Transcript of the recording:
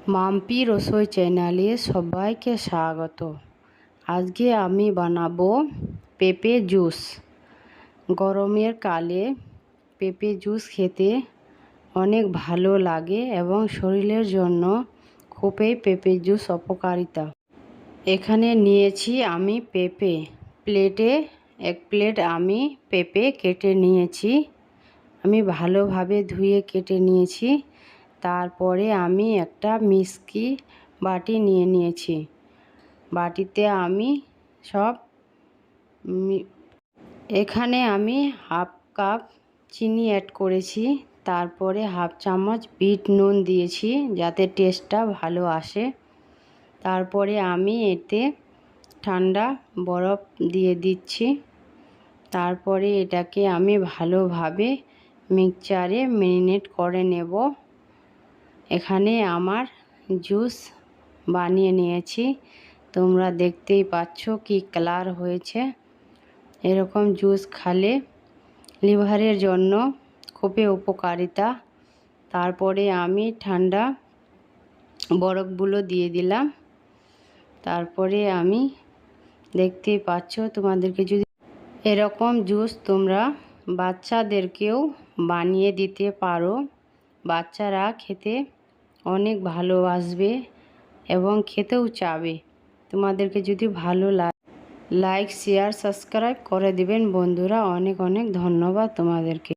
মাম্পি রসোই চ্যানেলে সবাইকে স্বাগত। আজকে আমি বানাবো পেঁপে জুস। গরমের কালে পেঁপে জুস খেতে অনেক ভালো লাগে এবং শরীরের জন্য খুবই পেঁপে জুস উপকারিতা। এখানে নিয়েছি আমি পেঁপে, প্লেটে 1 প্লেট আমি পেঁপে কেটে নিয়েছি। আমি ভালোভাবে ধুয়ে কেটে নিয়েছি। তারপরে আমি একটা মিক্সি বাটি নিয়ে নিয়েছি। বাটিতে আমি এখানে আমি হাফ কাপ চিনি অ্যাড করেছি। তারপরে হাফ চামচ বিট নুন দিয়েছি যাতে টেস্টটা ভালো আসে। তারপরে আমি এতে ঠান্ডা বরফ দিয়ে দিচ্ছি। তারপরে এটাকে আমি ভালোভাবে মিক্সচারে ম্যারিনেট করে নেব। এখানে আমার জুস বানিয়ে নিয়েছি। তোমরা দেখতেই পাচ্ছ কি কালার হয়েছে। এরকম জুস খেলে লিভারের জন্য খুবই উপকারিতা। তারপরে আমি ঠান্ডা বরফগুলো দিয়ে দিলাম। তারপরে আমি দেখতেই পাচ্ছ, তোমাদেরকে যদি এরকম জুস তোমরা বাচ্চাদেরকেও বানিয়ে দিতে পারো, বাচ্চারা খেতে অনেক ভালোবাসবে এবং খেতেও চাবে। তোমাদেরকে যদি ভালো লাগে লাইক শেয়ার সাবস্ক্রাইব করে দিবেন বন্ধুরা। অনেক অনেক ধন্যবাদ তোমাদেরকে।